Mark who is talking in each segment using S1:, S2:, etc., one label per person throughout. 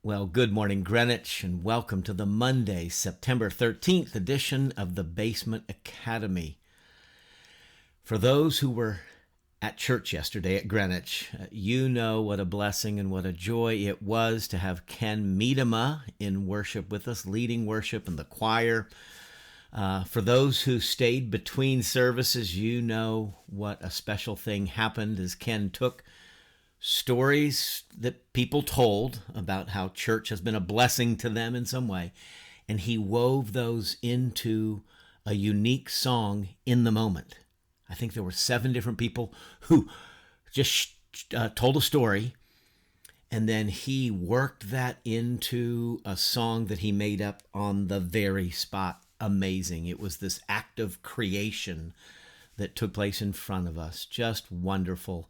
S1: Well, good morning, Greenwich, and welcome to the Monday, September 13th edition of the Basement Academy. For those who were at church yesterday at Greenwich, you know what a blessing and what a joy it was to have Ken Miedema in worship with us, leading worship in the choir. For those who stayed between services, you know what a special thing happened as Ken took stories that people told about how church has been a blessing to them in some way, and he wove those into a unique song in the moment. I think there were 7 different people who just told a story, and then he worked that into a song that he made up on the very spot. Amazing. It was this act of creation that took place in front of us. Just wonderful.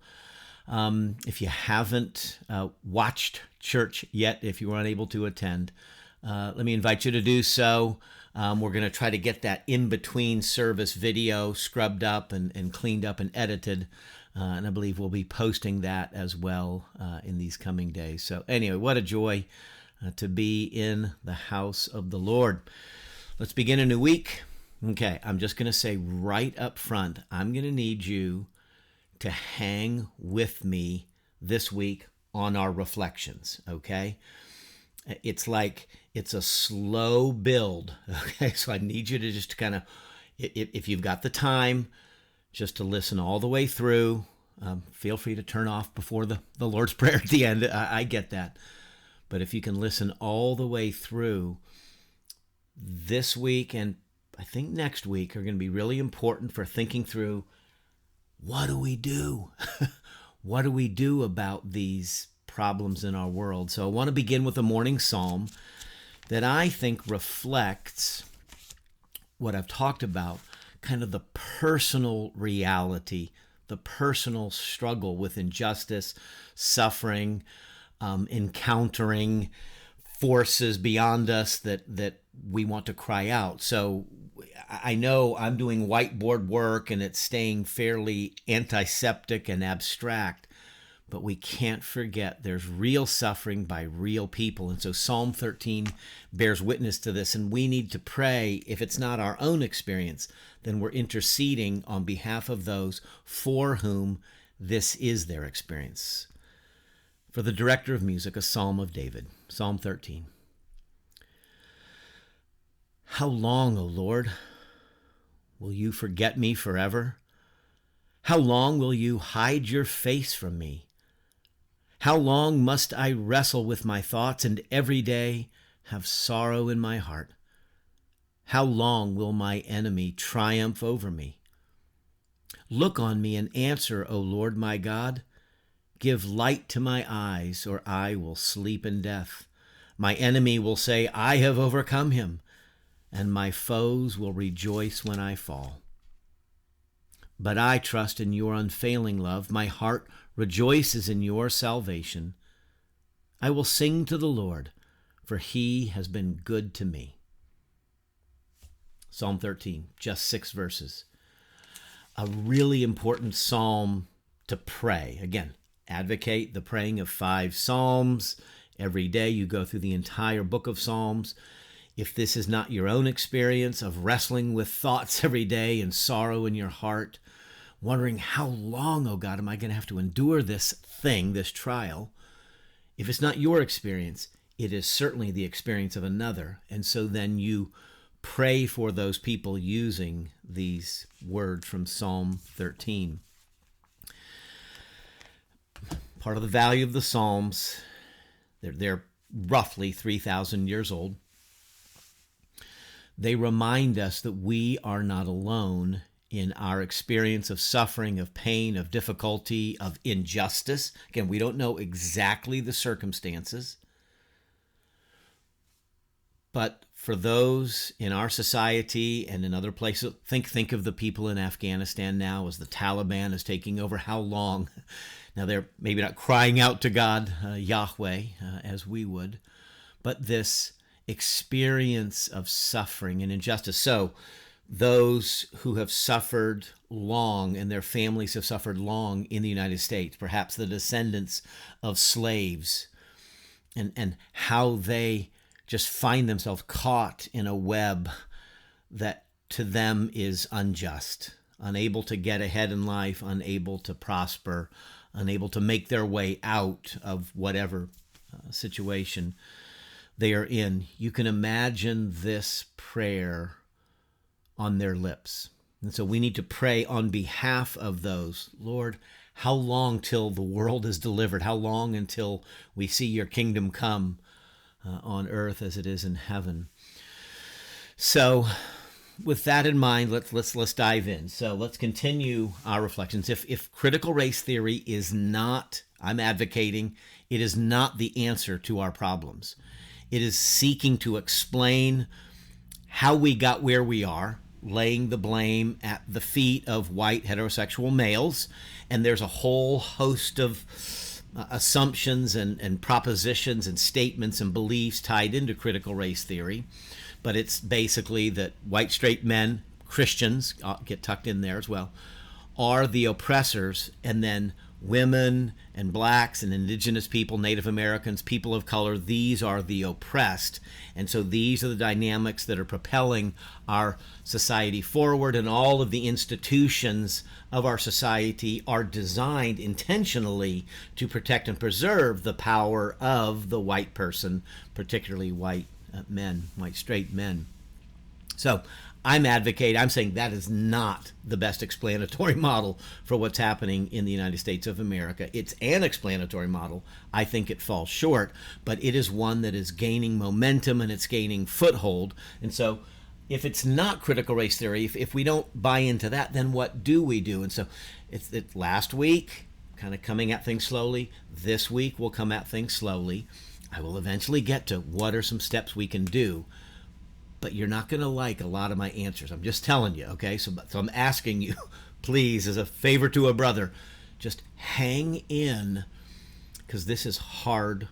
S1: If you haven't watched church yet, if you were unable to attend, let me invite you to do so. We're going to try to get that in-between service video scrubbed up and cleaned up and edited. And I believe we'll be posting that as well in these coming days. So anyway, what a joy to be in the house of the Lord. Let's begin a new week. Okay, I'm just going to say right up front, I'm going to need you to hang with me this week on our reflections, okay? It's a slow build, okay? So I need you to just kind of, if you've got the time, just to listen all the way through. Feel free to turn off before the Lord's Prayer at the end. I get that. But if you can listen all the way through, this week and I think next week are going to be really important for thinking through, what do we do? What do we do about these problems in our world? So I want to begin with a morning psalm that I think reflects what I've talked about, kind of the personal reality, the personal struggle with injustice, suffering, encountering forces beyond us that we want to cry out. So I know I'm doing whiteboard work and it's staying fairly antiseptic and abstract, but we can't forget there's real suffering by real people. And so Psalm 13 bears witness to this, and we need to pray. If it's not our own experience, then we're interceding on behalf of those for whom this is their experience. For the director of music, a psalm of David, Psalm 13. How long, O Lord, will you forget me forever? How long will you hide your face from me? How long must I wrestle with my thoughts and every day have sorrow in my heart? How long will my enemy triumph over me? Look on me and answer, O Lord my God. Give light to my eyes, or I will sleep in death. My enemy will say, I have overcome him, and my foes will rejoice when I fall. But I trust in your unfailing love. My heart rejoices in your salvation. I will sing to the Lord, for he has been good to me. Psalm 13, just 6 verses. A really important psalm to pray. Again, advocate the praying of 5 psalms. Every day you go through the entire book of Psalms. If this is not your own experience of wrestling with thoughts every day and sorrow in your heart, wondering how long, oh God, am I going to have to endure this thing, this trial? If it's not your experience, it is certainly the experience of another. And so then you pray for those people using these words from Psalm 13. Part of the value of the Psalms, they're roughly 3,000 years old. They remind us that we are not alone in our experience of suffering, of pain, of difficulty, of injustice. Again, we don't know exactly the circumstances, but for those in our society and in other places, think of the people in Afghanistan now as the Taliban is taking over. How long? Now, they're maybe not crying out to God, Yahweh, as we would, but this experience of suffering and injustice. So those who have suffered long and their families have suffered long in the United States, perhaps the descendants of slaves, and how they just find themselves caught in a web that to them is unjust, unable to get ahead in life, unable to prosper, unable to make their way out of whatever situation they are in. You can imagine this prayer on their lips. And so we need to pray on behalf of those. Lord, how long till the world is delivered? How long until we see your kingdom come on earth as it is in heaven? So with that in mind, let's dive in. So let's continue our reflections. If critical race theory is not, I'm advocating, it is not the answer to our problems. It is seeking to explain how we got where we are, laying the blame at the feet of white heterosexual males. And there's a whole host of assumptions and propositions and statements and beliefs tied into critical race theory. But it's basically that white straight men, Christians, get tucked in there as well, are the oppressors, and then women and blacks and indigenous people, Native Americans, people of color, these are the oppressed. And so these are the dynamics that are propelling our society forward, and all of the institutions of our society are designed intentionally to protect and preserve the power of the white person, particularly white men, white straight men. So I'm saying that is not the best explanatory model for what's happening in the United States of America. It's an explanatory model. I think it falls short, but it is one that is gaining momentum and it's gaining foothold. And so if it's not critical race theory, if we don't buy into that, then what do we do? And so it's last week, kind of coming at things slowly. This week we'll come at things slowly. I will eventually get to what are some steps we can do. But you're not going to like a lot of my answers. I'm just telling you, okay? So I'm asking you, please, as a favor to a brother, just hang in, because this is hard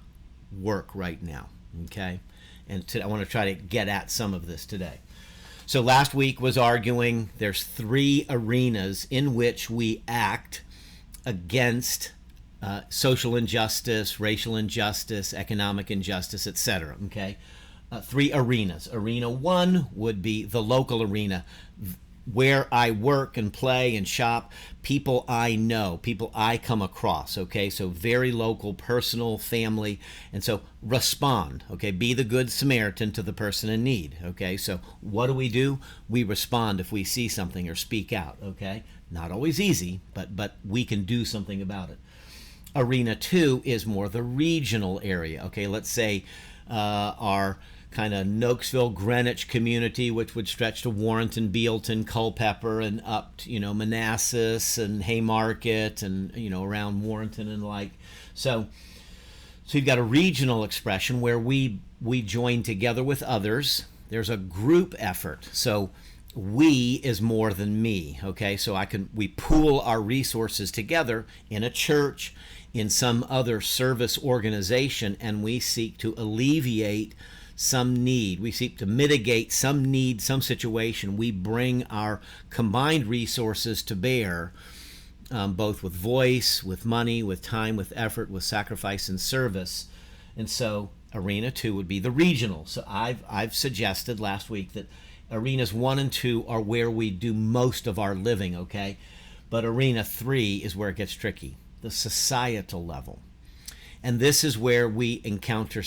S1: work right now, okay? And I want to try to get at some of this today. So last week was arguing there's 3 arenas in which we act against social injustice, racial injustice, economic injustice, etc., okay? 3 arenas. Arena 1 would be the local arena, where I work and play and shop, people I know, people I come across, okay? So very local, personal, family, and so respond, okay? Be the good Samaritan to the person in need, okay? So what do? We respond if we see something or speak out, okay? Not always easy, but we can do something about it. Arena 2 is more the regional area, okay? Let's say our kind of Nokesville, Greenwich community, which would stretch to Warrenton, Bealton, Culpeper, and up to, Manassas and Haymarket and, around Warrenton and like. So you've got a regional expression where we join together with others. There's a group effort. So we is more than me, okay? So we pool our resources together in a church, in some other service organization, and we seek to alleviate some need. We seek to mitigate some need, some situation. We bring our combined resources to bear, both with voice, with money, with time, with effort, with sacrifice and service. And so arena 2 would be the regional. So I've suggested last week that arenas 1 and 2 are where we do most of our living, okay? But arena 3 is where it gets tricky, the societal level. And this is where we encounter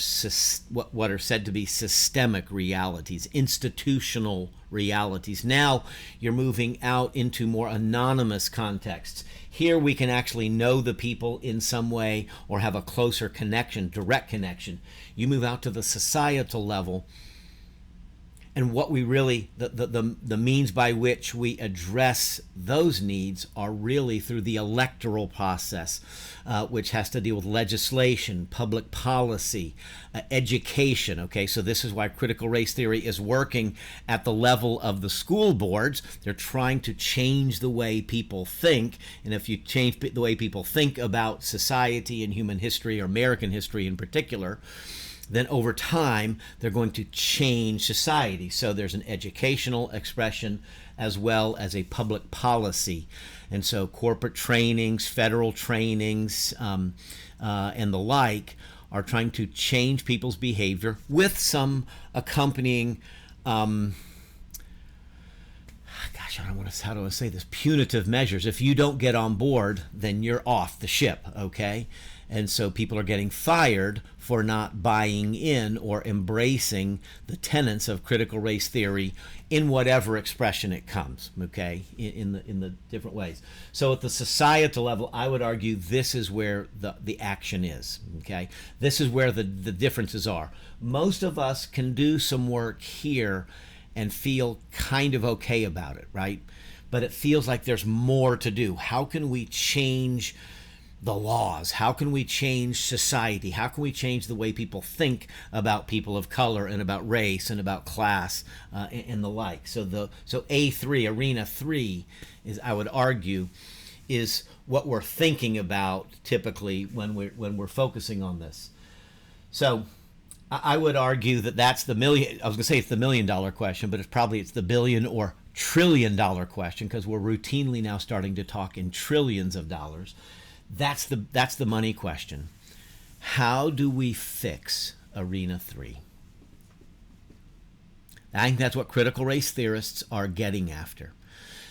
S1: what are said to be systemic realities, institutional realities. Now you're moving out into more anonymous contexts. Here we can actually know the people in some way or have a closer connection, direct connection. You move out to the societal level, and what we really, the means by which we address those needs are really through the electoral process, which has to deal with legislation, public policy, education, okay? So this is why critical race theory is working at the level of the school boards. They're trying to change the way people think, and if you change the way people think about society and human history, or American history in particular, then over time, they're going to change society. So there's an educational expression as well as a public policy. And so corporate trainings, federal trainings, and the like are trying to change people's behavior with some accompanying gosh, I don't want to, how do I say this, punitive measures. If you don't get on board, then you're off the ship, okay? And so people are getting fired for not buying in or embracing the tenets of critical race theory in whatever expression it comes, okay, in the different ways. So at the societal level, I would argue this is where the action is, okay? This is where the differences are. Most of us can do some work here and feel kind of okay about it, right? But it feels like there's more to do. How can we change the laws? How can we change society? How can we change the way people think about people of color and about race and about class and the like? So A3, Arena 3, is, I would argue, is what we're thinking about typically when we're focusing on this. So I would argue that that's the million. I was going to say it's the $1 million question, but it's the billion or $1 trillion question, because we're routinely now starting to talk in trillions of dollars. That's the money question. How do we fix Arena 3? I think that's what critical race theorists are getting after.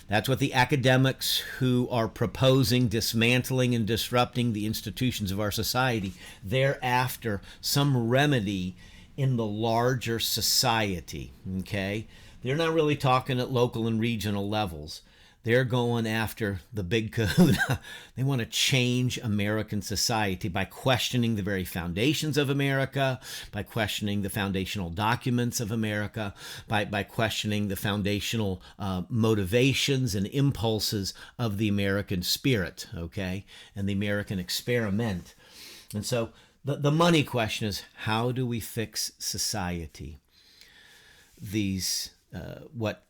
S1: That's what the academics who are proposing dismantling and disrupting the institutions of our society, they're after some remedy in the larger society, okay? They're not really talking at local and regional levels. They're going after the big kahuna. They want to change American society by questioning the very foundations of America, by questioning the foundational documents of America, by questioning the foundational motivations and impulses of the American spirit, okay, and the American experiment. And so the money question is, how do we fix society? These, what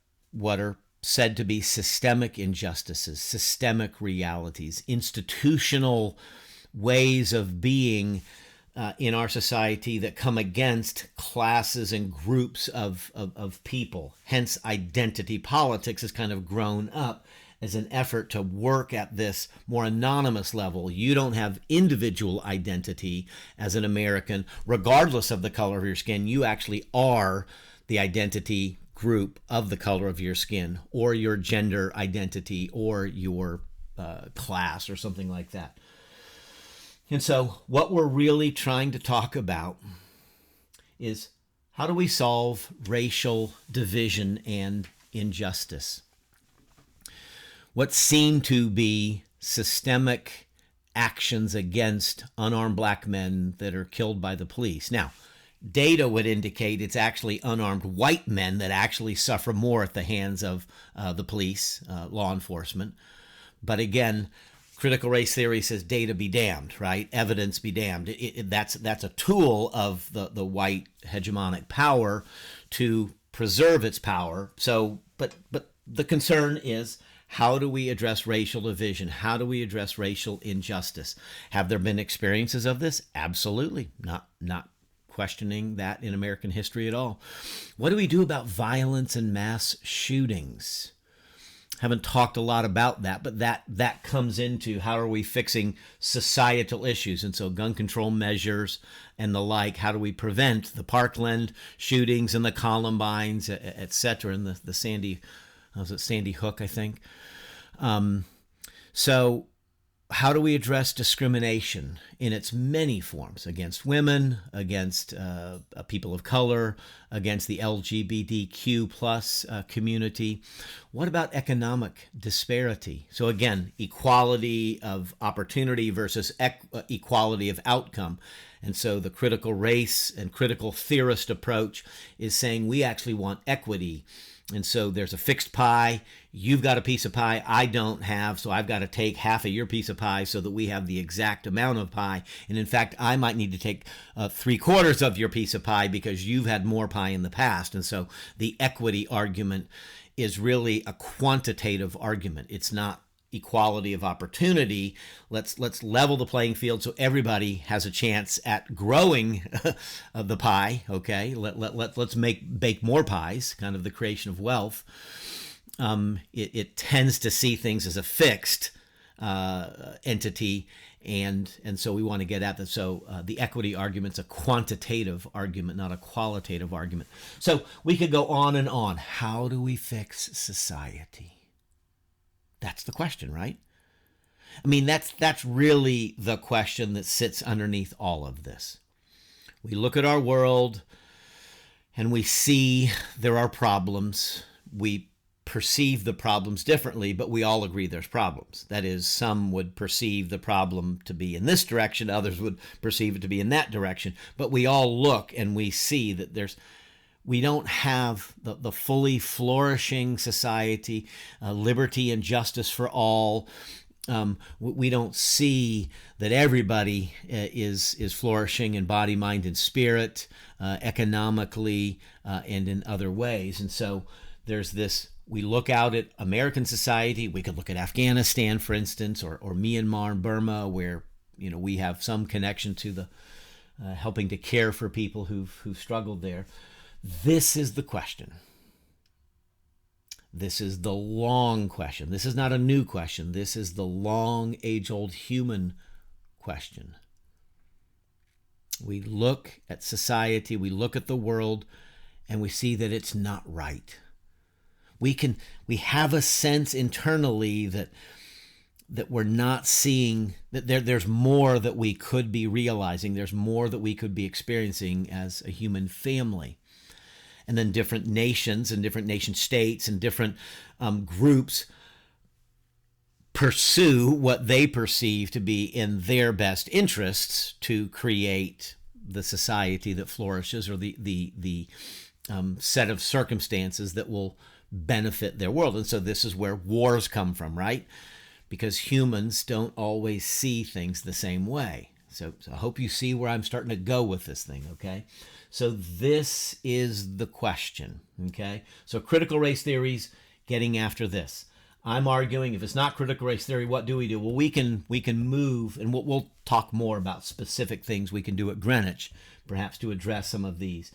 S1: are said to be systemic injustices, systemic realities, institutional ways of being in our society that come against classes and groups of people. Hence, identity politics has kind of grown up as an effort to work at this more anonymous level. You don't have individual identity as an American, regardless of the color of your skin. You actually are the identity group of the color of your skin, or your gender identity, or your class, or something like that. And so what we're really trying to talk about is, how do we solve racial division and injustice? What seem to be systemic actions against unarmed black men that are killed by the police. Now, data would indicate it's actually unarmed white men that actually suffer more at the hands of the police, law enforcement. But again, critical race theory says data be damned, right? Evidence be damned. That's a tool of the white hegemonic power to preserve its power. So, but the concern is, how do we address racial division? How do we address racial injustice? Have there been experiences of this? Absolutely. Not questioning that in American history at all. What do we do about violence and mass shootings? Haven't talked a lot about that, but that comes into, how are we fixing societal issues? And so gun control measures and the like, how do we prevent the Parkland shootings and the Columbines, et cetera, and the Sandy Hook, I think. So how do we address discrimination in its many forms against women, against people of color, against the LGBTQ plus community? What about economic disparity? So again, equality of opportunity versus equality of outcome. And so the critical race and critical theorist approach is saying we actually want equity. And so there's a fixed pie. You've got a piece of pie I don't have, so I've got to take half of your piece of pie so that we have the exact amount of pie. And in fact, I might need to take 3/4 of your piece of pie because you've had more pie in the past. And so the equity argument is really a quantitative argument. It's not equality of opportunity. Let's level the playing field so everybody has a chance at growing the pie. Okay, let's bake more pies. Kind of the creation of wealth. It tends to see things as a fixed entity, and so we want to get at that. So the equity argument's a quantitative argument, not a qualitative argument. So we could go on and on. How do we fix society? That's the question, right? I mean, that's really the question that sits underneath all of this. We look at our world and we see there are problems. We perceive the problems differently, but we all agree there's problems. That is, some would perceive the problem to be in this direction, others would perceive it to be in that direction, but we all look and we see that we don't have the fully flourishing society, liberty and justice for all. We don't see that everybody is flourishing in body, mind, and spirit, economically, and in other ways. And so there's this, we look out at American society. We could look at Afghanistan, for instance, or Myanmar and Burma, where we have some connection to the helping to care for people who've struggled there. This is the question. This is the long question. This is not a new question. This is the long, age-old human question. We look at society, we look at the world, and we see that it's not right. We have a sense internally that we're not seeing, that there's more that we could be realizing. There's more that we could be experiencing as a human family. And then different nations and different nation states and different groups pursue what they perceive to be in their best interests to create the society that flourishes, or the set of circumstances that will benefit their world. And so this is where wars come from, right? Because humans don't always see things the same way. So I hope you see where I'm starting to go with this thing, okay? So this is the question, okay? So critical race theory's getting after this. I'm arguing if it's not critical race theory, what do we do? Well, we can move, and we'll talk more about specific things we can do at Greenwich, perhaps to address some of these.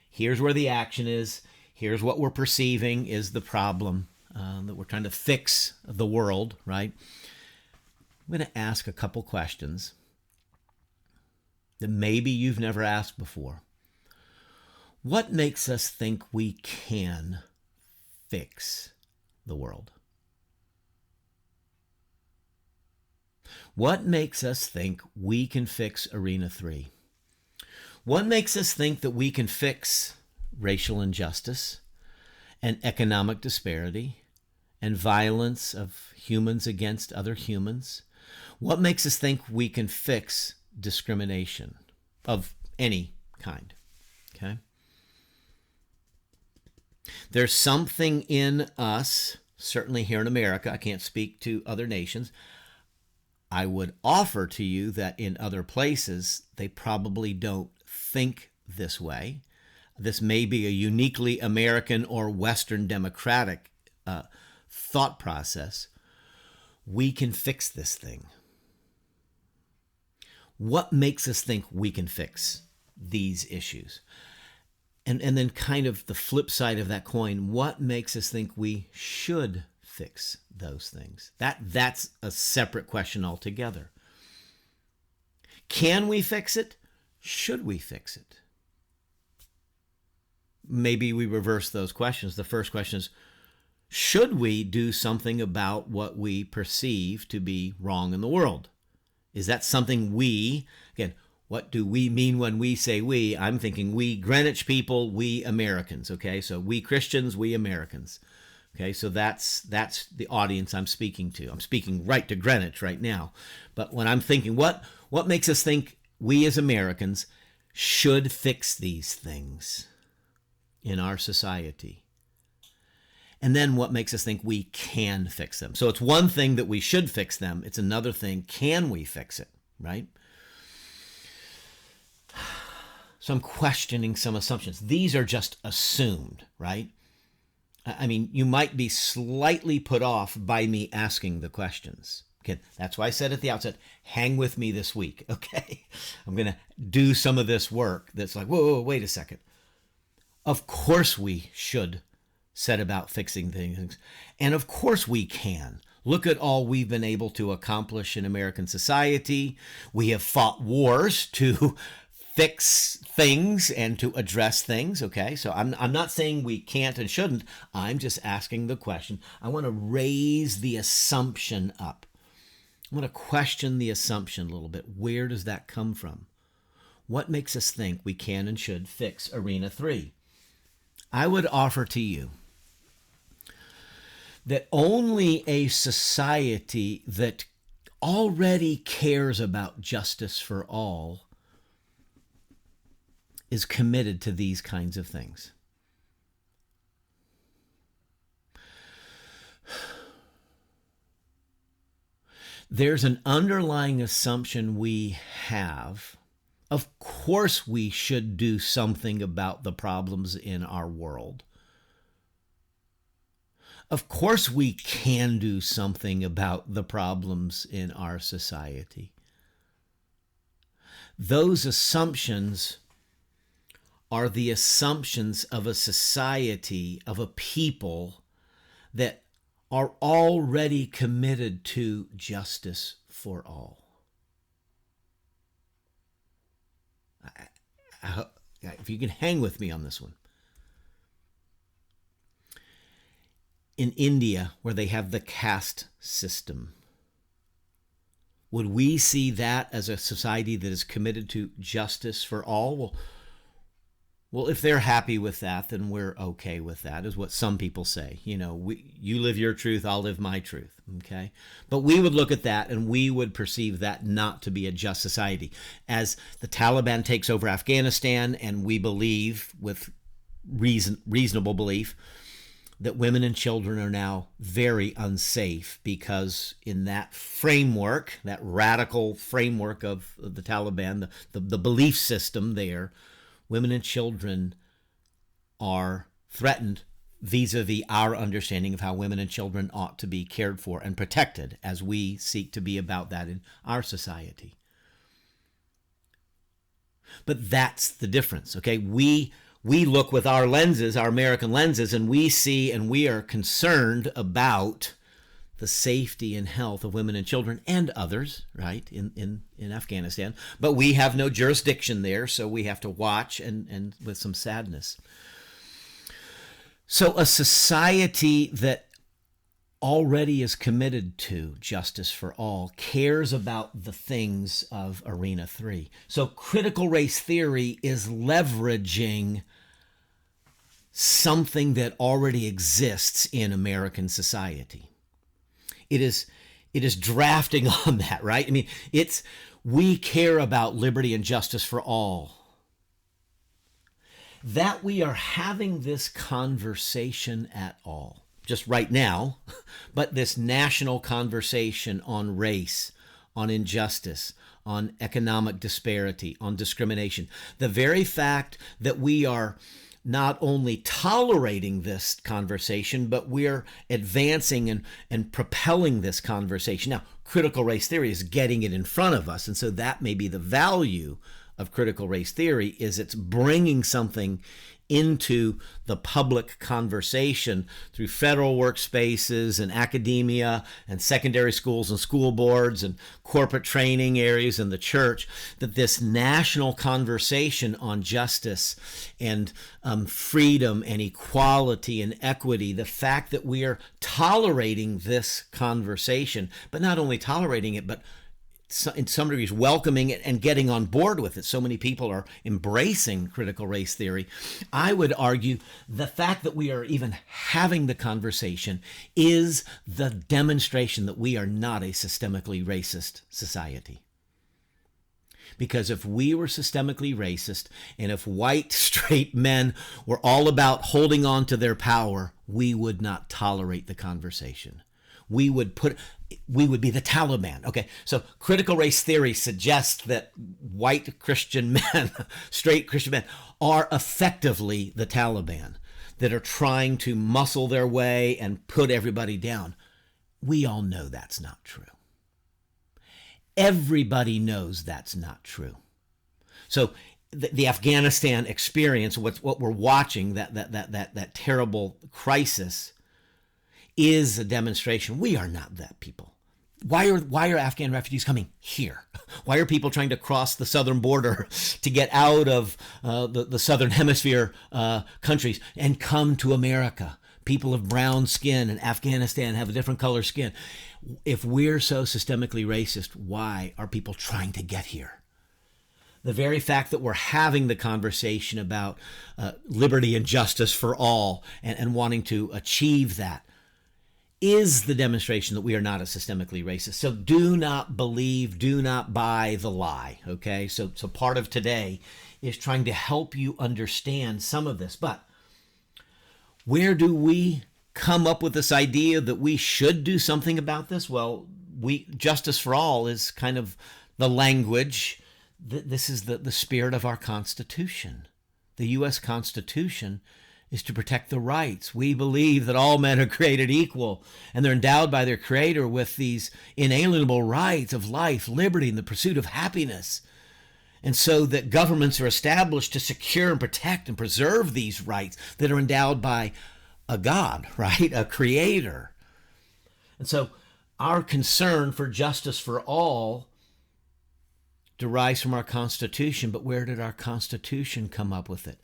S1: Here's where the action is. Here's what we're perceiving is the problem, that we're trying to fix the world, right? I'm going to ask a couple questions that maybe you've never asked before. What makes us think we can fix the world? What makes us think we can fix Arena 3? What makes us think that we can fix racial injustice and economic disparity and violence of humans against other humans? What makes us think we can fix discrimination of any kind? Okay? There's something in us, certainly here in America, I can't speak to other nations. I would offer to you that in other places, they probably don't think this way. This may be a uniquely American or Western democratic thought process. We can fix this thing. What makes us think we can fix these issues? And then kind of the flip side of that coin, what makes us think we should fix those things? That's a separate question altogether. Can we fix it? Should we fix it? Maybe we reverse those questions. The first question is, should we do something about what we perceive to be wrong in the world? Is that something again, what do we mean when we say we? I'm thinking we Greenwich people, we Americans, okay? So we Christians, we Americans. Okay, so that's the audience I'm speaking to. I'm speaking right to Greenwich right now. But when I'm thinking, what makes us think we as Americans should fix these things in our society? And then what makes us think we can fix them? So it's one thing that we should fix them. It's another thing, can we fix it, right? So I'm questioning some assumptions. These are just assumed, right? I mean, you might be slightly put off by me asking the questions. Okay, that's why I said at the outset, hang with me this week, okay? I'm going to do some of this work that's like, whoa, wait a second. Of course we should set about fixing things. And of course we can. Look at all we've been able to accomplish in American society. We have fought wars to fix things and to address things, okay? So I'm not saying we can't and shouldn't. I'm just asking the question. I want to raise the assumption up. I want to question the assumption a little bit. Where does that come from? What makes us think we can and should fix Arena 3? I would offer to you that only a society that already cares about justice for all is committed to these kinds of things. There's an underlying assumption we have. Of course, we should do something about the problems in our world. Of course, we can do something about the problems in our society. Those assumptions are the assumptions of a society, of a people that are already committed to justice for all. If you can hang with me on this one. In India, where they have the caste system, would we see that as a society that is committed to justice for all? Well, if they're happy with that, then we're okay with that, is what some people say. You know, you live your truth, I'll live my truth, okay? But we would look at that and we would perceive that not to be a just society. As the Taliban takes over Afghanistan, and we believe, with reasonable belief, that women and children are now very unsafe, because in that framework, that radical framework of the Taliban, the belief system there, women and children are threatened vis-a-vis our understanding of how women and children ought to be cared for and protected, as we seek to be about that in our society. But that's the difference, okay? We look with our lenses, our American lenses, and we see and we are concerned about the safety and health of women and children and others, right, in Afghanistan. But we have no jurisdiction there, so we have to watch and with some sadness. So a society that already is committed to justice for all cares about the things of Arena 3. So critical race theory is leveraging something that already exists in American society. It is drafting on that, right? I mean, we care about liberty and justice for all. That we are having this conversation at all, just right now, but this national conversation on race, on injustice, on economic disparity, on discrimination. The very fact that we are not only tolerating this conversation, but we're advancing and propelling this conversation. Now, critical race theory is getting it in front of us, and so that may be the value of critical race theory, is it's bringing something into the public conversation through federal workspaces and academia and secondary schools and school boards and corporate training areas in the church, that this national conversation on justice and freedom and equality and equity, the fact that we are tolerating this conversation, but not only tolerating it, but in some degrees welcoming it and getting on board with it. So many people are embracing critical race theory. I would argue the fact that we are even having the conversation is the demonstration that we are not a systemically racist society. Because if we were systemically racist, and if white, straight men were all about holding on to their power, we would not tolerate the conversation. We would be the Taliban. Okay, so critical race theory suggests that white Christian men, straight Christian men, are effectively the Taliban, that are trying to muscle their way and put everybody down. We all know that's not true. Everybody knows that's not true. So the Afghanistan experience, what we're watching, that terrible crisis, is a demonstration. We are not that people. Why are Afghan refugees coming here? Why are people trying to cross the southern border to get out of the southern hemisphere countries and come to America? People of brown skin in Afghanistan have a different color skin. If we're so systemically racist, why are people trying to get here? The very fact that we're having the conversation about liberty and justice for all and wanting to achieve that is the demonstration that we are not a systemically racist. So do not believe, do not buy the lie, okay? So part of today is trying to help you understand some of this. But where do we come up with this idea that we should do something about this? Well, justice for all is kind of the language. This is the spirit of our Constitution. The U.S. Constitution is to protect the rights. We believe that all men are created equal, and they're endowed by their Creator with these inalienable rights of life, liberty, and the pursuit of happiness. And so that governments are established to secure and protect and preserve these rights that are endowed by a God, right? A Creator. And so our concern for justice for all derives from our Constitution, but where did our Constitution come up with it?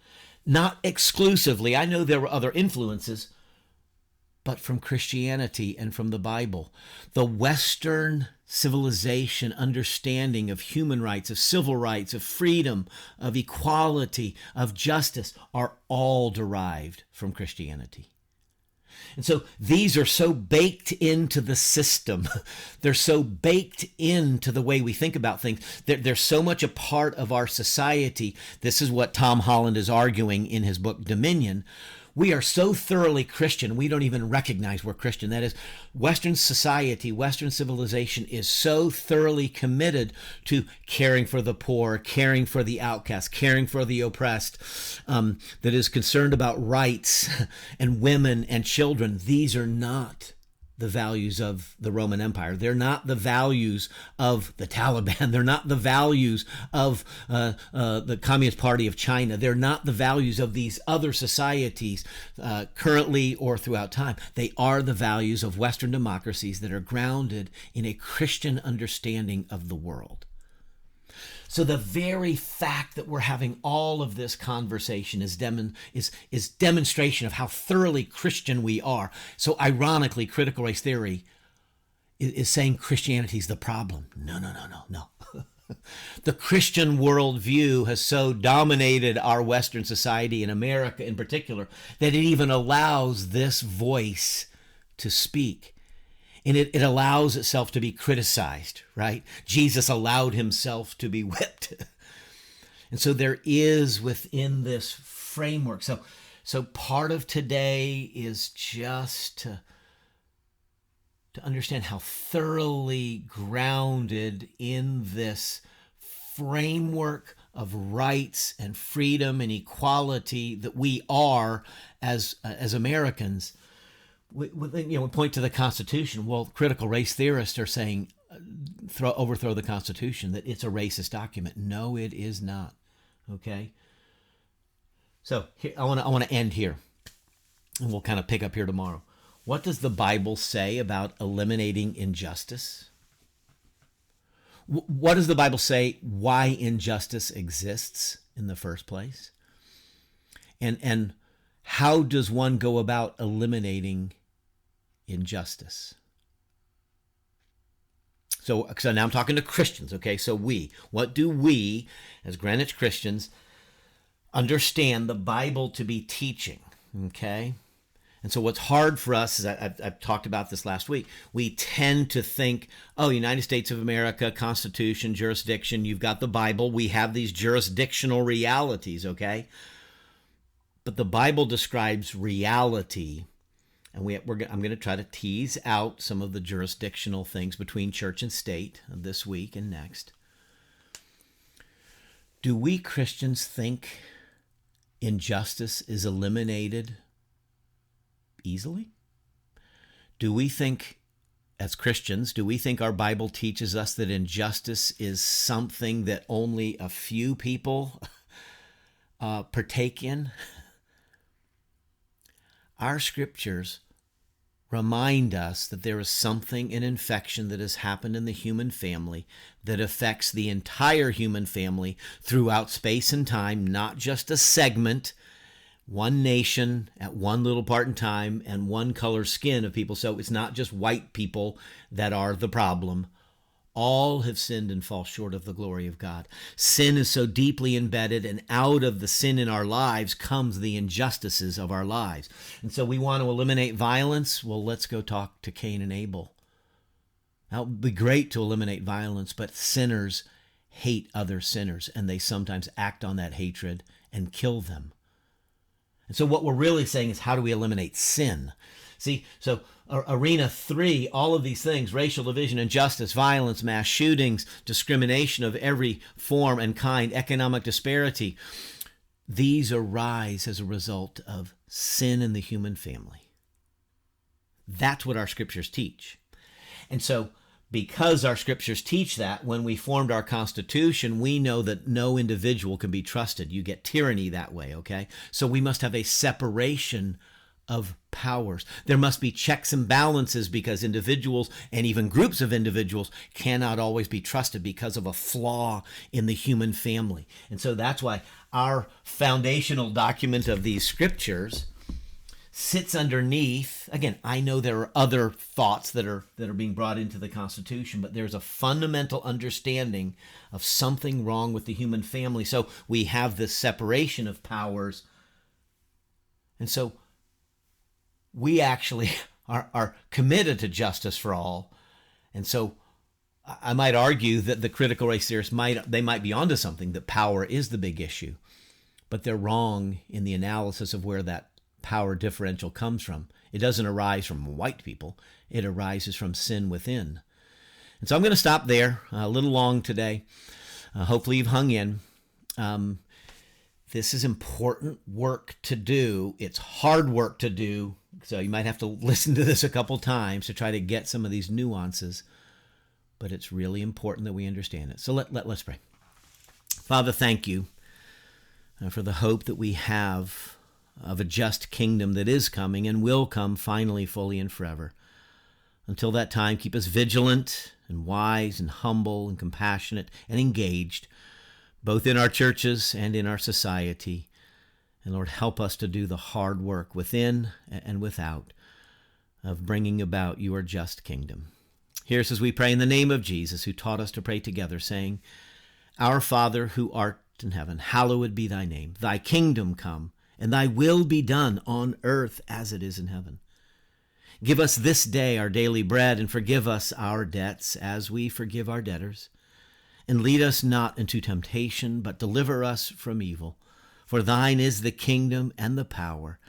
S1: Not exclusively. I know there were other influences, but from Christianity and from the Bible. The Western civilization understanding of human rights, of civil rights, of freedom, of equality, of justice are all derived from Christianity. And so these are so baked into the system. They're so baked into the way we think about things. They're so much a part of our society. This is what Tom Holland is arguing in his book, Dominion. We are so thoroughly Christian, we don't even recognize we're Christian. That is, Western society, Western civilization is so thoroughly committed to caring for the poor, caring for the outcast, caring for the oppressed, that is concerned about rights and women and children. These are not the values of the Roman Empire. They're not the values of the Taliban. They're not the values of the Communist Party of China. They're not the values of these other societies currently or throughout time. They are the values of Western democracies that are grounded in a Christian understanding of the world. So the very fact that we're having all of this conversation is demonstration of how thoroughly Christian we are. So ironically, critical race theory is saying Christianity is the problem. No. The Christian worldview has so dominated our Western society, in America in particular, that it even allows this voice to speak. And it allows itself to be criticized, right? Jesus allowed himself to be whipped. And so there is within this framework. So part of today is just to understand how thoroughly grounded in this framework of rights and freedom and equality that we are as Americans. We point to the Constitution. Well, critical race theorists are saying overthrow the Constitution, that it's a racist document. No, it is not. Okay. So here, I want to end here, and we'll kind of pick up here tomorrow. What does the Bible say about eliminating injustice? What does the Bible say why injustice exists in the first place? And how does one go about eliminating injustice? So now I'm talking to Christians, okay? So what do we, as Greenwich Christians, understand the Bible to be teaching, okay? And so what's hard for us is, I've talked about this last week, we tend to think, United States of America, Constitution, jurisdiction, you've got the Bible, we have these jurisdictional realities, okay? But the Bible describes reality, and I'm going to try to tease out some of the jurisdictional things between church and state this week and next. Do we Christians think injustice is eliminated easily? Do we think, as Christians, our Bible teaches us that injustice is something that only a few people partake in? Our scriptures remind us that there is something, an infection that has happened in the human family that affects the entire human family throughout space and time, not just a segment, one nation at one little part in time and one color skin of people. So it's not just white people that are the problem. All have sinned and fall short of the glory of God. Sin is so deeply embedded, and out of the sin in our lives comes the injustices of our lives. And so we want to eliminate violence. Well, let's go talk to Cain and Abel. That would be great to eliminate violence, but sinners hate other sinners, and they sometimes act on that hatred and kill them. And so what we're really saying is, how do we eliminate sin? See, so arena 3, all of these things, racial division, injustice, violence, mass shootings, discrimination of every form and kind, economic disparity, these arise as a result of sin in the human family. That's what our scriptures teach. And so because our scriptures teach that, when we formed our Constitution, we know that no individual can be trusted. You get tyranny that way, okay? So we must have a separation of powers. There must be checks and balances, because individuals and even groups of individuals cannot always be trusted because of a flaw in the human family. And so that's why our foundational document of these scriptures sits underneath. Again, I know there are other thoughts that are being brought into the Constitution, but there's a fundamental understanding of something wrong with the human family. So we have this separation of powers. And so we actually are committed to justice for all. And so I might argue that the critical race theorists might be onto something, that power is the big issue, but they're wrong in the analysis of where that power differential comes from. It doesn't arise from white people. It arises from sin within. And so I'm going to stop there. A little long today. Hopefully you've hung in. This is important work to do. It's hard work to do. So you might have to listen to this a couple times to try to get some of these nuances. But it's really important that we understand it. So let's pray. Father, thank you for the hope that we have of a just kingdom that is coming and will come finally, fully, and forever. Until that time, keep us vigilant and wise and humble and compassionate and engaged, both in our churches and in our society. And Lord, help us to do the hard work within and without of bringing about your just kingdom. Hear us as we pray in the name of Jesus, who taught us to pray together, saying, Our Father, who art in heaven, hallowed be thy name. Thy kingdom come, and thy will be done on earth as it is in heaven. Give us this day our daily bread, and forgive us our debts as we forgive our debtors. And lead us not into temptation, but deliver us from evil. For thine is the kingdom and the power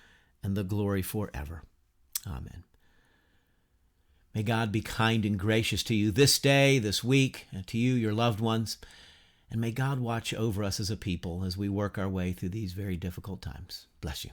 S1: and the glory forever. Amen. May God be kind and gracious to you this day, this week, and to you, your loved ones. And may God watch over us as a people as we work our way through these very difficult times. Bless you.